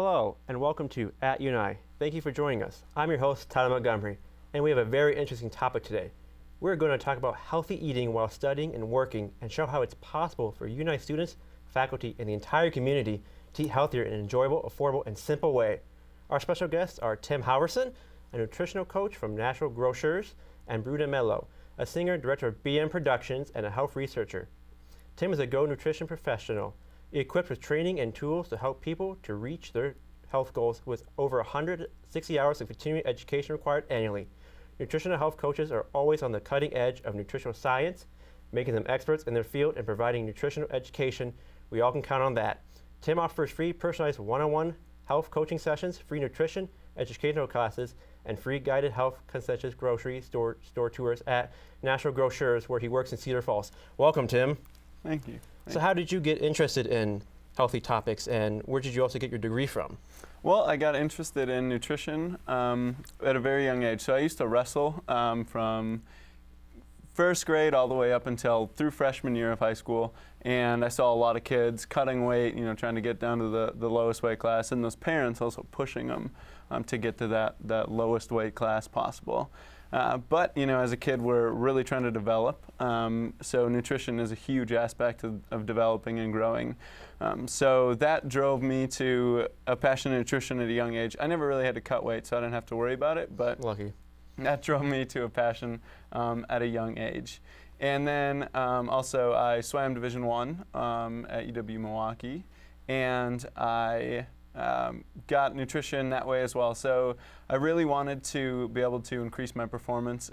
Hello, and welcome to At Uni. Thank you for joining us. I'm your host, Tyler Montgomery, and we have a very interesting topic today. We're going to talk about healthy eating while studying and working and show how it's possible for Uni students, faculty, and the entire community to eat healthier in an enjoyable, affordable, and simple way. Our special guests are Tim Halverson, a nutritional coach from Natural Grocers, and Bruna Melo, a singer, director of BM Productions, and a health researcher. Tim is a Go nutrition professional, equipped with training and tools to help people to reach their health goals with over 160 hours of continuing education required annually. Nutritional health coaches are always on the cutting edge of nutritional science, making them experts in their field and providing nutritional education. We all can count on that. Tim offers free personalized one-on-one health coaching sessions, free nutrition, educational classes, and free guided health conscious grocery store tours at Natural Grocers, where he works in Cedar Falls. Welcome, Tim. Thank you. So how did you get interested in healthy topics, and where did you also get your degree from? Well, I got interested in nutrition at a very young age. So I used to wrestle from first grade all the way up until through freshman year of high school, and I saw a lot of kids cutting weight, trying to get down to the lowest weight class, and those parents also pushing them to get to that lowest weight class possible. But as a kid, we're really trying to develop. So nutrition is a huge aspect of developing and growing. So that drove me to a passion in nutrition at a young age. I never really had to cut weight, so I didn't have to worry about it. But Lucky. That drove me to a passion at a young age. And then also I swam Division I at UW Milwaukee, and I got nutrition that way as well. So I really wanted to be able to increase my performance,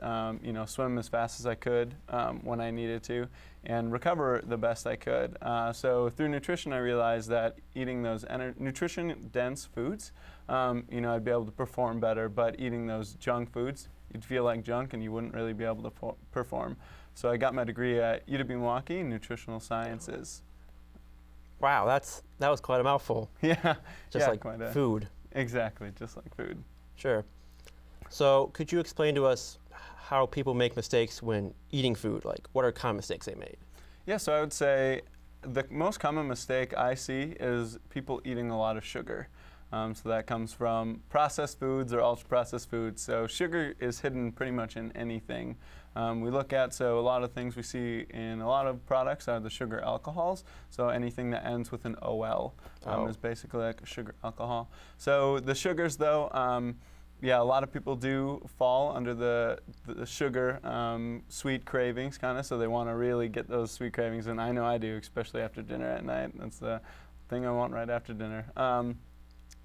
swim as fast as I could when I needed to, and recover the best I could. So through nutrition, I realized that eating those nutrition-dense foods, I'd be able to perform better. But eating those junk foods, you'd feel like junk, and you wouldn't really be able to perform. So I got my degree at UW Milwaukee in nutritional sciences. Wow, that was quite a mouthful. Yeah. Just like food. Exactly, just like food. Sure. So could you explain to us how people make mistakes when eating food? Like, what are common mistakes they made? Yeah, so I would say the most common mistake I see is people eating a lot of sugar. So that comes from processed foods or ultra-processed foods. So sugar is hidden pretty much in anything we look at. So a lot of things we see in a lot of products are the sugar alcohols. So anything that ends with an OL is basically like a sugar alcohol. So the sugars, though, a lot of people do fall under the sugar sweet cravings, kind of. So they want to really get those sweet cravings, and I know I do, especially after dinner at night. That's the thing I want right after dinner.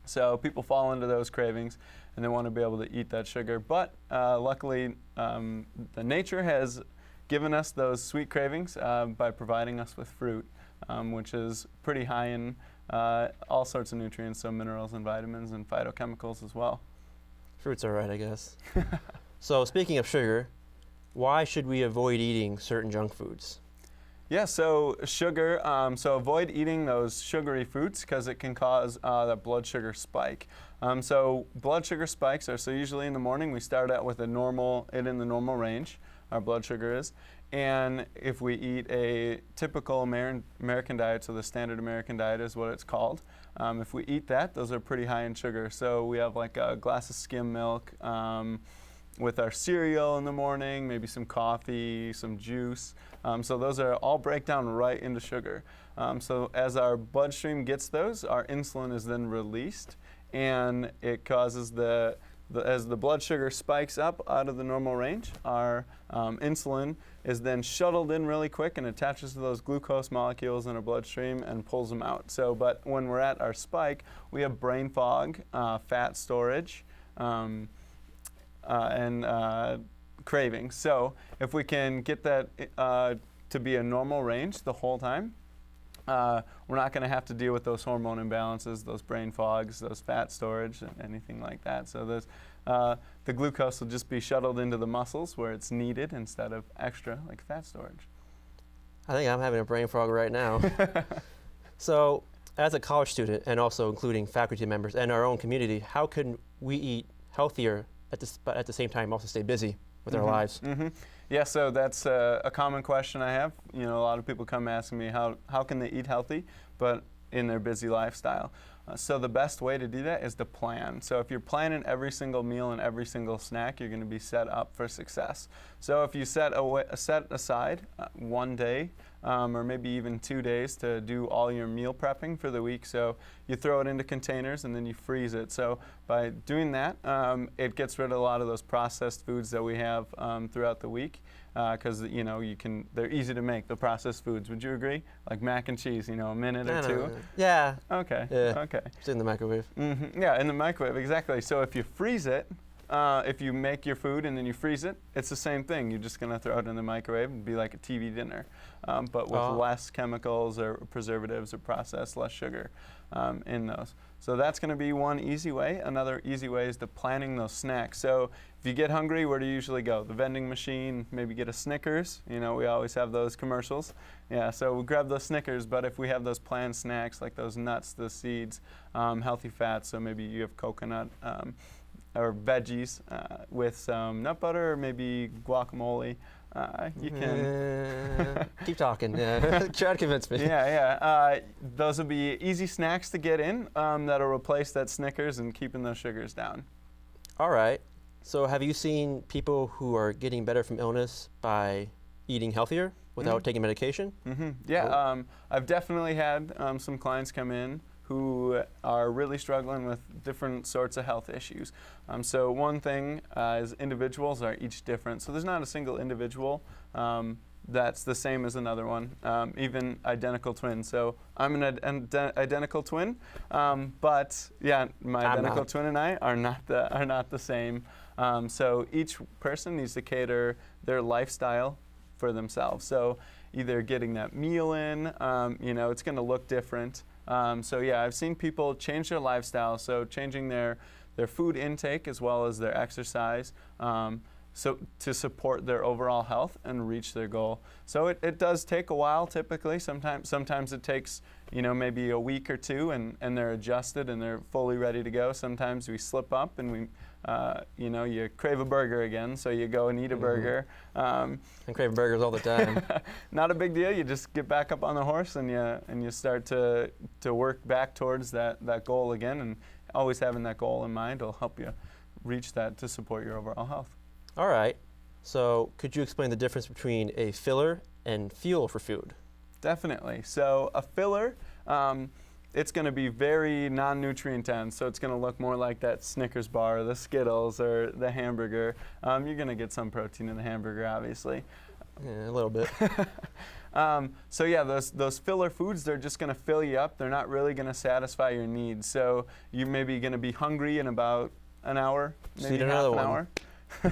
So people fall into those cravings, and they want to be able to eat that sugar. But luckily, the nature has given us those sweet cravings by providing us with fruit, which is pretty high in all sorts of nutrients, so minerals and vitamins and phytochemicals as well. Fruits are right, I guess. So speaking of sugar, why should we avoid eating certain junk foods? Yeah, so sugar, so avoid eating those sugary foods because it can cause that blood sugar spike. So blood sugar spikes are, so usually in the morning we start out with in the normal range, our blood sugar is. And if we eat a typical American diet, so the standard American diet is what it's called, if we eat that, those are pretty high in sugar. So we have like a glass of skim milk with our cereal in the morning, maybe some coffee, some juice. So those are all break down right into sugar. So as our bloodstream gets those, our insulin is then released, and it causes as the blood sugar spikes up out of the normal range, our insulin is then shuttled in really quick and attaches to those glucose molecules in our bloodstream and pulls them out. So, but when we're at our spike, we have brain fog, fat storage, and cravings. So if we can get that to be a normal range the whole time, we're not going to have to deal with those hormone imbalances, those brain fogs, those fat storage, and anything like that. So the glucose will just be shuttled into the muscles where it's needed instead of extra, like fat storage. I think I'm having a brain fog right now. So as a college student, and also including faculty members and our own community, how can we eat healthier but at the same time also stay busy with our lives? Yeah, so that's a common question I have. A lot of people come asking me how can they eat healthy but in their busy lifestyle. So the best way to do that is to plan. So if you're planning every single meal and every single snack, you're going to be set up for success. So if you set aside one day or maybe even 2 days to do all your meal prepping for the week, so you throw it into containers and then you freeze it. So by doing that, it gets rid of a lot of those processed foods that we have throughout the week. Because they're easy to make, the processed foods. Would you agree? Like mac and cheese, a minute or two. Yeah. Okay. Yeah. Okay. It's in the microwave. Mm-hmm. Yeah, in the microwave, exactly. So if you freeze it, if you make your food and then you freeze it, it's the same thing. You're just gonna throw it in the microwave and be like a TV dinner, but with less chemicals or preservatives or processed, less sugar in those. So that's going to be one easy way. Another easy way is to planning those snacks. So if you get hungry, where do you usually go? The vending machine, maybe get a Snickers. We always have those commercials. Yeah, so we'll grab those Snickers, but if we have those planned snacks like those nuts, the seeds, healthy fats, so maybe you have coconut or veggies with some nut butter or maybe guacamole. You can keep talking. Yeah. Try to convince me. Yeah. Those will be easy snacks to get in that'll replace that Snickers and keeping those sugars down. All right. So have you seen people who are getting better from illness by eating healthier without taking medication? Mm-hmm. Yeah. I've definitely had some clients come in who are really struggling with different sorts of health issues. So one thing is individuals are each different. So there's not a single individual that's the same as another one, even identical twins. So I'm an identical twin, but yeah, my identical twin and I are not the same. So each person needs to cater their lifestyle for themselves. So either getting that meal in, it's going to look different. So yeah, I've seen people change their lifestyle, so changing their food intake as well as their exercise, so to support their overall health and reach their goal. So it does take a while typically. Sometimes it takes maybe a week or two and they're adjusted and they're fully ready to go. Sometimes we slip up and we you crave a burger again, so you go and eat a burger. I'm craving burgers all the time. Not a big deal. You just get back up on the horse and you start to work back towards that goal again. And always having that goal in mind will help you reach that to support your overall health. All right. So could you explain the difference between a filler and fuel for food? Definitely. So a filler, it's going to be very non-nutrient dense, so it's going to look more like that Snickers bar, or the Skittles, or the hamburger. You're going to get some protein in the hamburger, obviously. Yeah, a little bit. So yeah, those filler foods, they're just going to fill you up. They're not really going to satisfy your needs. So you're maybe going to be hungry in about an hour, maybe half an hour.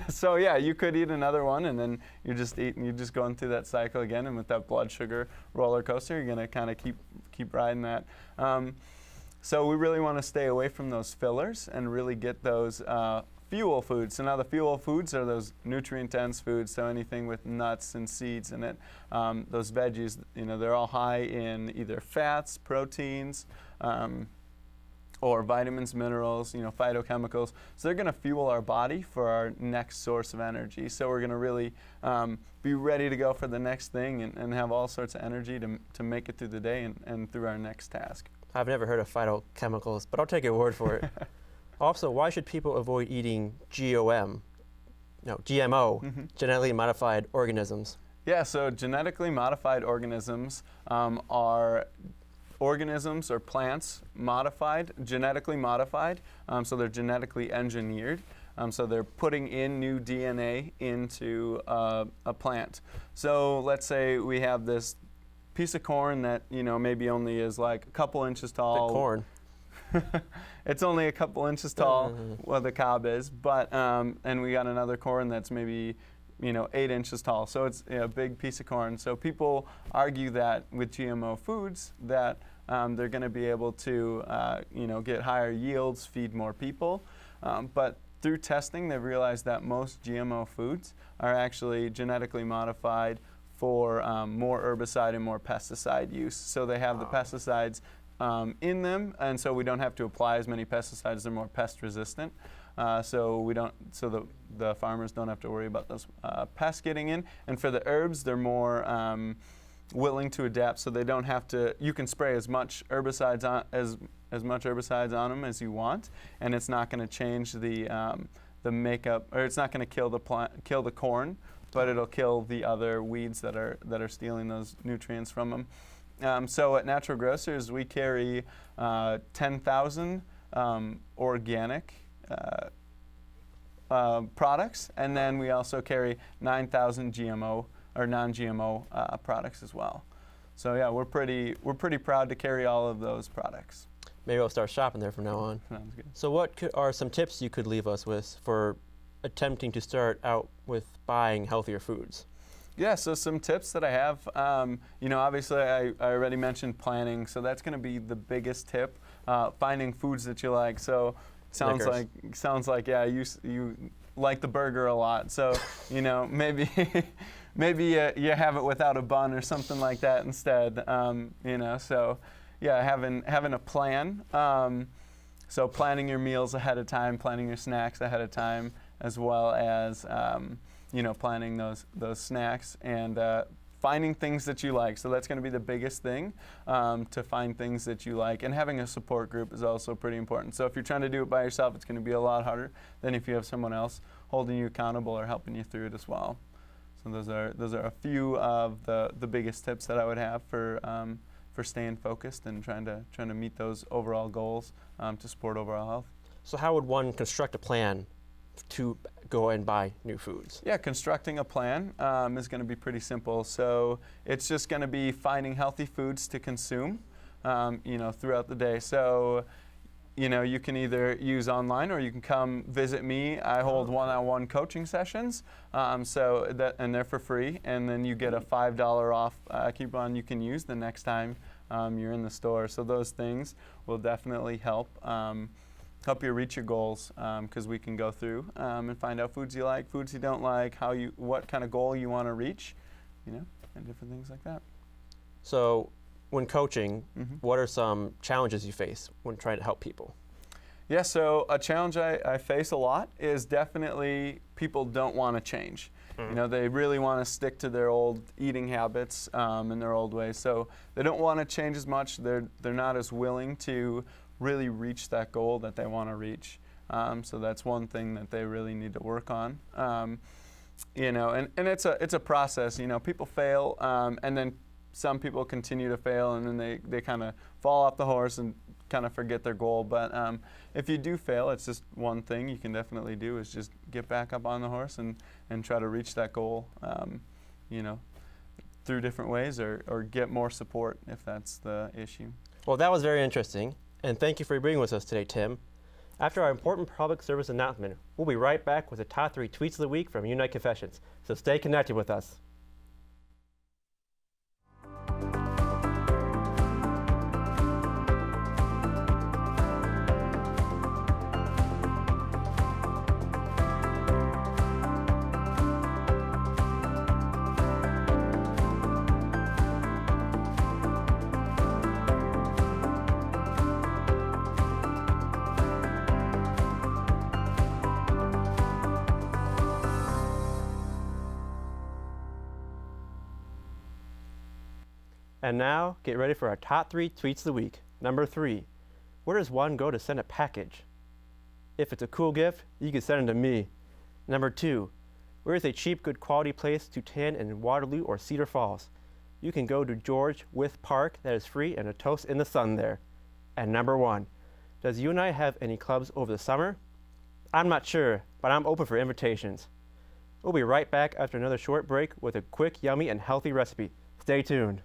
So yeah, you could eat another one, and then you're just going through that cycle again. And with that blood sugar roller coaster, you're gonna kind of keep riding that. So we really want to stay away from those fillers and really get those fuel foods. So now the fuel foods are those nutrient-dense foods. So anything with nuts and seeds in it, those veggies, they're all high in either fats, proteins, or vitamins, minerals, phytochemicals. So they're going to fuel our body for our next source of energy. So we're going to really be ready to go for the next thing and have all sorts of energy to make it through the day and through our next task. I've never heard of phytochemicals, but I'll take your word for it. Also, why should people avoid eating GMO, genetically modified organisms? Yeah, so genetically modified organisms are organisms or plants genetically modified, so they're genetically engineered. So they're putting in new DNA into a plant. So let's say we have this piece of corn that maybe only is like a couple inches tall. Big corn. It's only a couple inches tall, well the cob is, but and we got another corn that's maybe 8 inches tall. So it's a big piece of corn. So people argue that with GMO foods that they're going to be able to get higher yields, feed more people. But through testing, they've realized that most GMO foods are actually genetically modified for more herbicide and more pesticide use. So they have the pesticides in them, and so we don't have to apply as many pesticides. They're more pest resistant. So the farmers don't have to worry about those pests getting in. And for the herbs, they're more willing to adapt, so they don't have to. You can spray as much herbicides on, as much herbicides on them as you want, and it's not going to change the makeup, or it's not going to kill the corn, but it'll kill the other weeds that are stealing those nutrients from them. So at Natural Grocers, we carry 10,000 organic products, and then we also carry 9,000 GMO or non-GMO products as well. So yeah, we're pretty proud to carry all of those products. Maybe I'll start shopping there from now on. Sounds good. So what are some tips you could leave us with for attempting to start out with buying healthier foods? Yeah, so some tips that I have, obviously I already mentioned planning, so that's going to be the biggest tip, finding foods that you like. So sounds like yeah, you like the burger a lot, so maybe maybe you have it without a bun or something like that instead. So yeah, having a plan. So planning your meals ahead of time, planning your snacks ahead of time, as well as planning those snacks and finding things that you like. So that's going to be the biggest thing, to find things that you like. And having a support group is also pretty important. So if you're trying to do it by yourself, it's going to be a lot harder than if you have someone else holding you accountable or helping you through it as well. So those are a few of the biggest tips that I would have for staying focused and trying to meet those overall goals to support overall health. So how would one construct a plan to go and buy new foods? Yeah, constructing a plan is going to be pretty simple. So it's just going to be finding healthy foods to consume, throughout the day. So, you can either use online or you can come visit me. I hold one-on-one coaching sessions, and they're for free. And then you get a $5 off coupon you can use the next time you're in the store. So those things will definitely help you reach your goals, because we can go through and find out foods you like, foods you don't like, what kind of goal you want to reach, and different things like that. So when coaching, what are some challenges you face when trying to help people? Yeah, so a challenge I face a lot is definitely people don't want to change. They really want to stick to their old eating habits and their old ways. So they don't want to change as much. They're not as willing to really reach that goal that they want to reach. So that's one thing that they really need to work on. And it's a process. People fail, and then some people continue to fail, and then they kind of fall off the horse and kind of forget their goal. But if you do fail, it's just one thing you can definitely do is just get back up on the horse and try to reach that goal, through different ways or get more support if that's the issue. Well, that was very interesting, and thank you for being with us today, Tim. After our important public service announcement, we'll be right back with the top 3 tweets of the week from Unite Confessions, so stay connected with us. And now, get ready for our top 3 tweets of the week. Number 3, where does one go to send a package? If it's a cool gift, you can send it to me. Number 2, where is a cheap, good quality place to tan in Waterloo or Cedar Falls? You can go to George Wythe Park that is free and a toast in the sun there. And number 1, does UNI have any clubs over the summer? I'm not sure, but I'm open for invitations. We'll be right back after another short break with a quick, yummy, and healthy recipe. Stay tuned.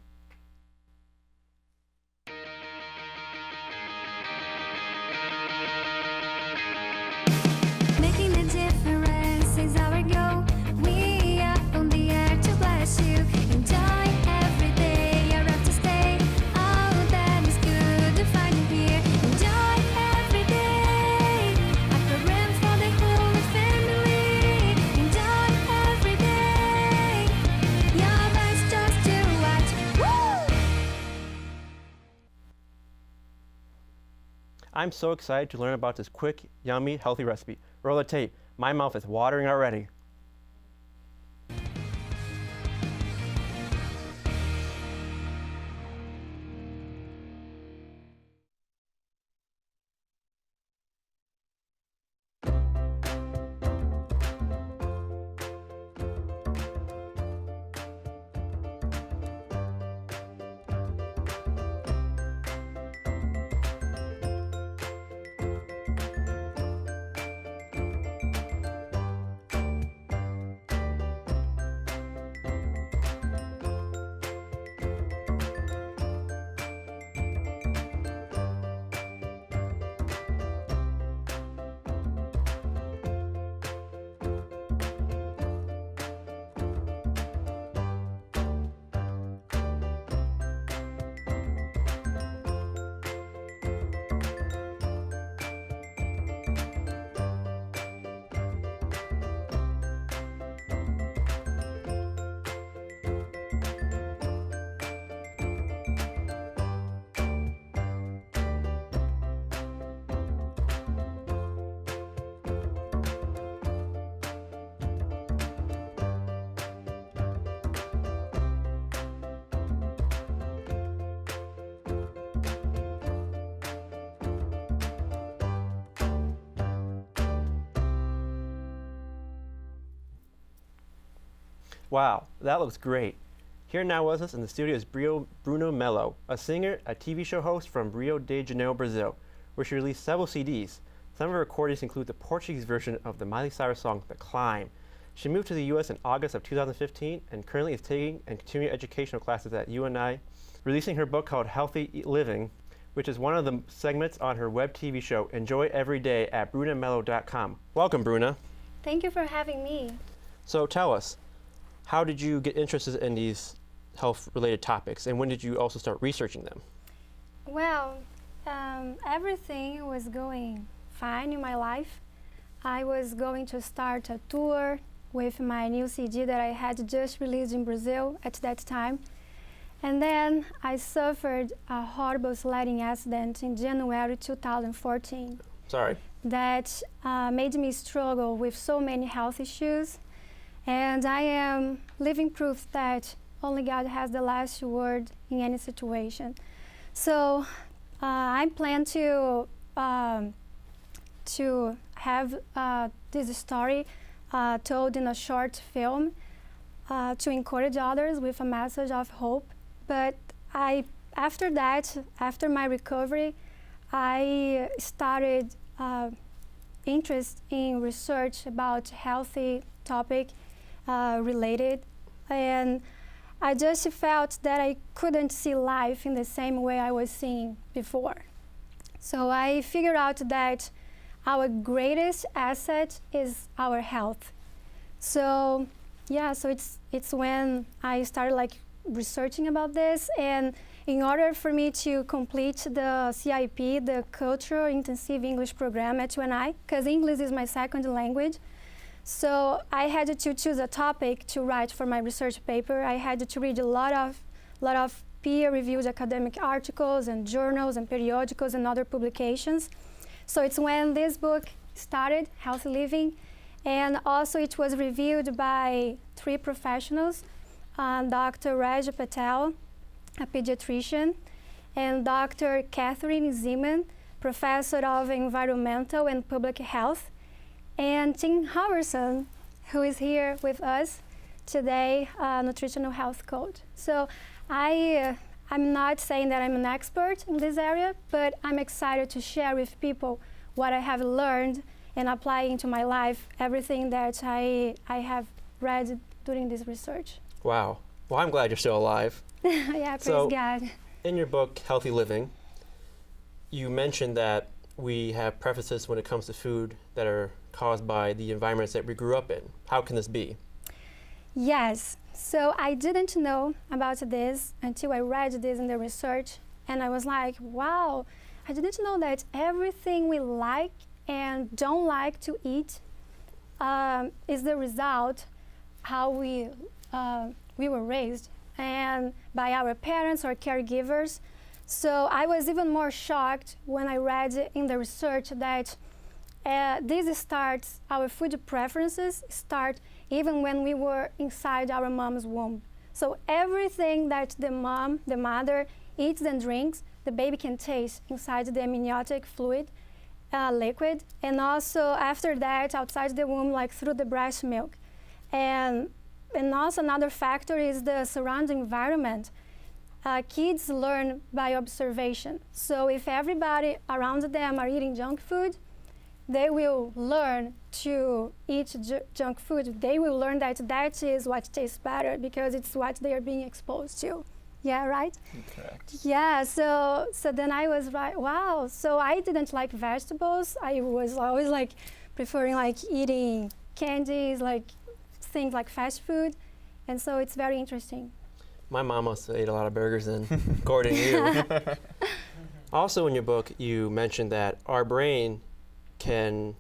I'm so excited to learn about this quick, yummy, healthy recipe. Roll the tape. My mouth is watering already. Wow, that looks great. Here now with us in the studio is Bruna Melo, a singer, a TV show host from Rio de Janeiro, Brazil, where she released several CDs. Some of her recordings include the Portuguese version of the Miley Cyrus song, The Climb. She moved to the U.S. in August of 2015 and currently is taking and continuing educational classes at UNI, releasing her book called Healthy Living, which is one of the segments on her web TV show, Enjoy Every Day at brunamelo.com. Welcome, Bruna. Thank you for having me. So tell us, how did you get interested in these health-related topics, and when did you also start researching them? Well, everything was going fine in my life. I was going to start a tour with my new CD that I had just released in Brazil at that time. And then I suffered a horrible sledding accident in January 2014 Sorry. that made me struggle with so many health issues. And I am living proof that only God has the last word in any situation. So I plan to have this story told in a short film to encourage others with a message of hope. But after my recovery, I started interest in research about healthy topic related, and I just felt that I couldn't see life in the same way I was seeing before. So I figured out that our greatest asset is our health. So yeah, so it's when I started researching about this, and in order for me to complete the CIP, the Cultural Intensive English Program at UNI, because English is my second language, so I had to choose a topic to write for my research paper. I had to read a lot of peer-reviewed academic articles and journals and periodicals and other publications. So it's when this book started, Healthy Living, and also it was reviewed by 3 professionals, Dr. Raj Patel, a pediatrician, and Dr. Catherine Zeman, professor of environmental and public health, and Tim Halverson, who is here with us today, nutritional health coach. So I'm not saying that I'm an expert in this area, but I'm excited to share with people what I have learned and apply into my life, everything that I have read during this research. Wow. Well, I'm glad you're still alive. Yeah, praise So, God. In your book, Healthy Living, you mentioned that we have preferences when it comes to food that are caused by the environments that we grew up in. How can this be? Yes, so I didn't know about this until I read this in the research, and I was like, wow, I didn't know that everything we like and don't like to eat is the result how we were raised and by our parents or caregivers. So I was even more shocked when I read in the research that our food preferences start even when we were inside our mom's womb. So everything that the mother eats and drinks, the baby can taste inside the amniotic fluid, liquid, and also after that outside the womb, like through the breast milk. And also another factor is the surrounding environment. Kids learn by observation. So if everybody around them are eating junk food, they will learn to eat junk food. They will learn that is what tastes better because it's what they are being exposed to. Yeah, right? Correct. Yeah, so then I was like, wow. So I didn't like vegetables. I was always preferring eating candies, things like fast food. And so it's very interesting. My mom must have ate a lot of burgers then, according to you. Also in your book, you mentioned that our brain can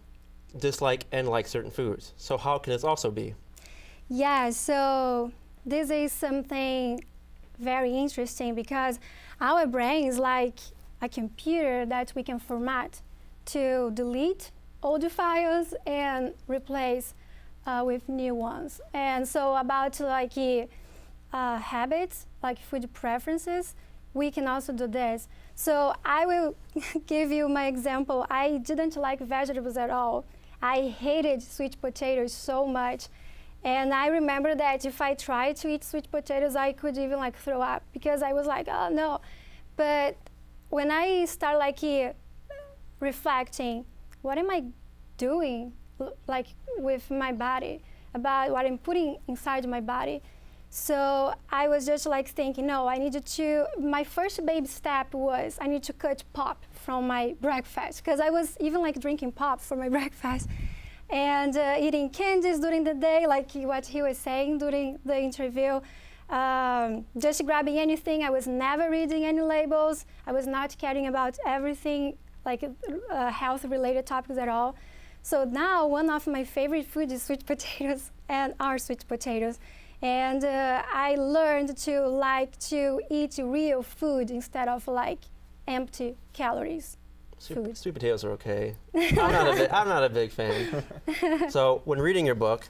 dislike and like certain foods. So how can this also be? Yeah, so this is something very interesting because our brain is like a computer that we can format to delete old files and replace with new ones. And so about habits, like food preferences, we can also do this. So I will give you my example. I didn't like vegetables at all. I hated sweet potatoes so much. And I remember that if I tried to eat sweet potatoes, I could even like throw up because I was like, oh no. But when I start like reflecting, what am I doing like with my body, about what I'm putting inside my body? So I was just like thinking, no, I needed to, my first baby step was I need to cut pop from my breakfast, because I was even like drinking pop for my breakfast and eating candies during the day, like what he was saying during the interview. Just grabbing anything. I was never reading any labels. I was not caring about everything, like health-related topics at all. So now one of my favorite foods is sweet potatoes and are sweet potatoes. And I learned to like to eat real food instead of like empty calories. Sweet potatoes are okay. I'm not a big fan. So when reading your book,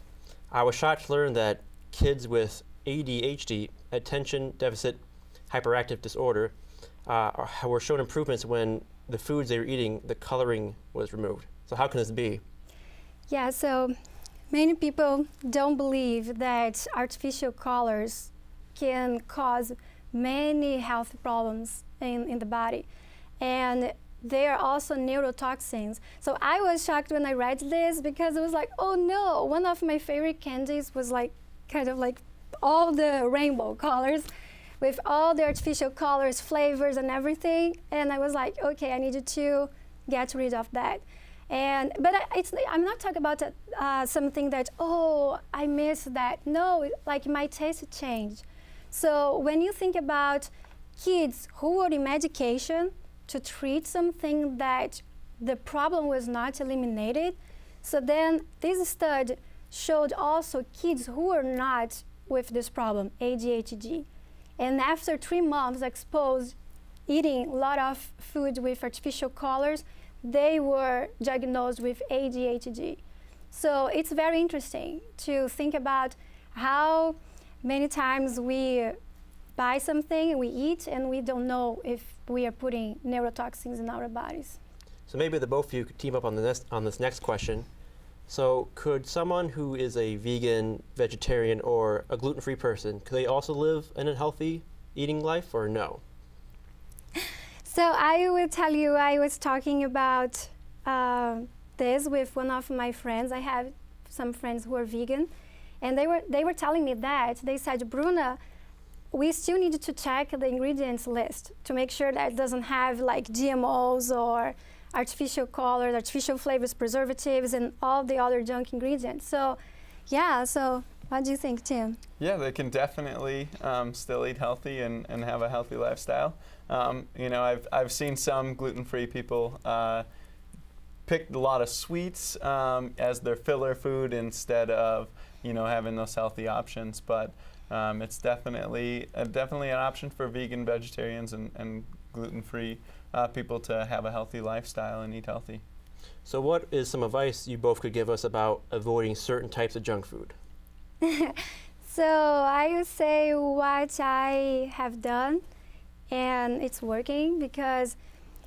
I was shocked to learn that kids with ADHD, attention deficit hyperactive disorder, were shown improvements when the foods they were eating, the coloring was removed. So how can this be? Yeah, so many people don't believe that artificial colors can cause many health problems in the body. And they are also neurotoxins. So I was shocked when I read this because it was like, oh no, one of my favorite candies was like kind of like all the rainbow colors with all the artificial colors, flavors and everything. And I was like, okay, I needed to get rid of that. But I'm not talking about something that, oh, I miss that. No, like my taste changed. So when you think about kids who were in medication to treat something that the problem was not eliminated, so then this study showed also kids who were not with this problem, ADHD. And after 3 months exposed, eating a lot of food with artificial colors, they were diagnosed with ADHD. So it's very interesting to think about how many times we buy something, we eat, and we don't know if we are putting neurotoxins in our bodies. So maybe the both of you could team up on this next question. So could someone who is a vegan, vegetarian, or a gluten-free person, could they also live an unhealthy eating life, or no? So I will tell you, I was talking about this with one of my friends. I have some friends who are vegan, and they were telling me that. They said, Bruna, we still need to check the ingredients list to make sure that it doesn't have like GMOs or artificial colors, artificial flavors, preservatives, and all the other junk ingredients. So, yeah, so what do you think, Tim? Yeah, they can definitely still eat healthy and have a healthy lifestyle. You know, I've seen some gluten-free people pick a lot of sweets as their filler food instead of, you know, having those healthy options. But it's definitely an option for vegan, vegetarians, and gluten-free people to have a healthy lifestyle and eat healthy. So what is some advice you both could give us about avoiding certain types of junk food? So I would say what I have done, and it's working, because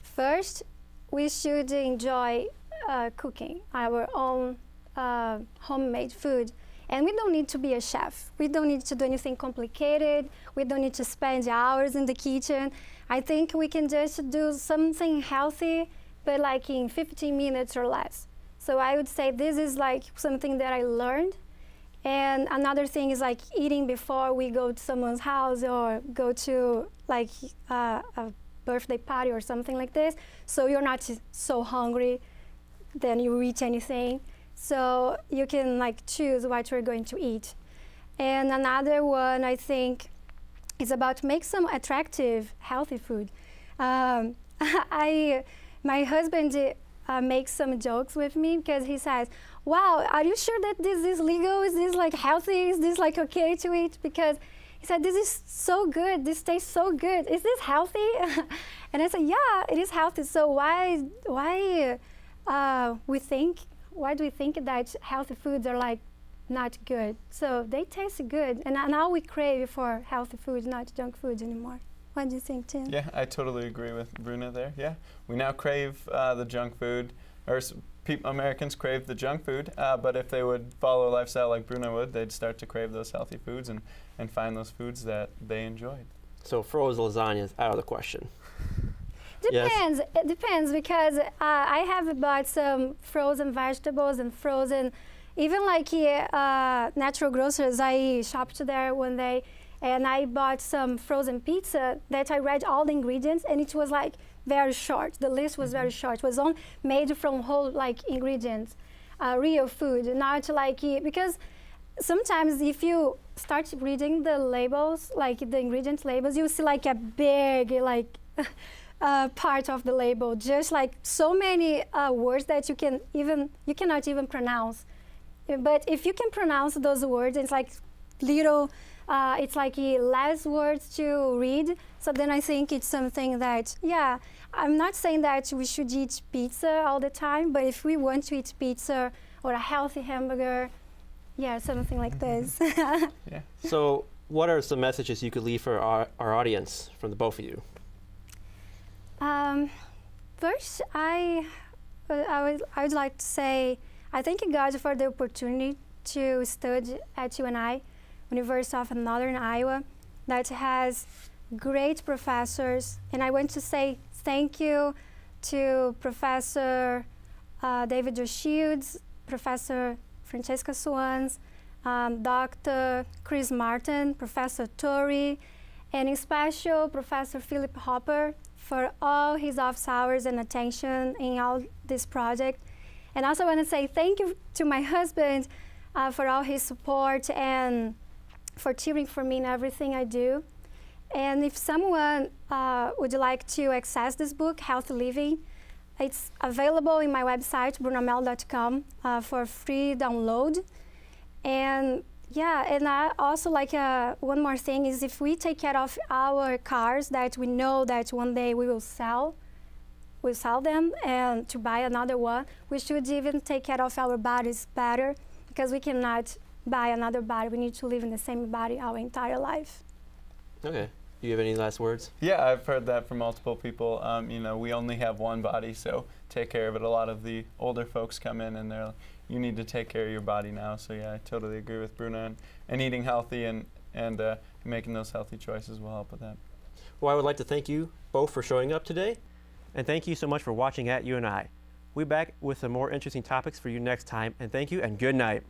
first we should enjoy cooking our own homemade food. And we don't need to be a chef. We don't need to do anything complicated. We don't need to spend hours in the kitchen. I think we can just do something healthy, but like in 15 minutes or less. So I would say this is like something that I learned. And another thing is like eating before we go to someone's house or go to like a birthday party or something like this. So you're not so hungry, then you eat anything. So you can like choose what you're going to eat. And another one, I think, is about make some attractive, healthy food. My husband makes some jokes with me because he says, wow, are you sure that this is legal? Is this like healthy? Is this like okay to eat? Because he said, this is so good. This tastes so good. Is this healthy? And I said, yeah, it is healthy. So why do we think that healthy foods are like not good? So they taste good, and now we crave for healthy foods, not junk foods anymore. What do you think, Tim? Yeah, I totally agree with Bruna there. Yeah, we now crave the junk food, or Americans crave the junk food, but if they would follow a lifestyle like Bruna would, they'd start to crave those healthy foods and find those foods that they enjoyed. So frozen lasagna is out of the question. Depends. It depends because I have bought some frozen vegetables and frozen, even like natural grocers. I shopped there one day, and I bought some frozen pizza that I read all the ingredients, and it was like very short. The list was very short. It was all made from whole like ingredients, real food, not like because sometimes if you start reading the labels, like the ingredient labels, you see like a big like. Part of the label, just like so many words that you cannot even pronounce. But if you can pronounce those words, it's like little, it's like less words to read. So then I think it's something that, yeah, I'm not saying that we should eat pizza all the time, but if we want to eat pizza or a healthy hamburger, yeah, something like this. Yeah. So what are some messages you could leave for our audience from the both of you? First, I would like to say I thank God for the opportunity to study at UNI, University of Northern Iowa, that has great professors. And I want to say thank you to Professor David Shields, Professor Francesca Swans, Dr. Chris Martin, Professor Torrey, and in special Professor Philip Hopper, for all his office hours and attention in all this project. And also want to say thank you to my husband for all his support and for cheering for me in everything I do. And if someone would like to access this book, Healthy Living, it's available in my website, brunamelo.com, for free download. And yeah, and I also like one more thing is if we take care of our cars that we know that one day we'll sell them and to buy another one, we should even take care of our bodies better because we cannot buy another body. We need to live in the same body our entire life. Okay. Do you have any last words? Yeah, I've heard that from multiple people. We only have one body, so take care of it. A lot of the older folks come in and they're like, you need to take care of your body now. So yeah, I totally agree with Bruna, and eating healthy and making those healthy choices will help with that. Well, I would like to thank you both for showing up today, and thank you so much for watching at UNI. We'll be back with some more interesting topics for you next time, and thank you and good night.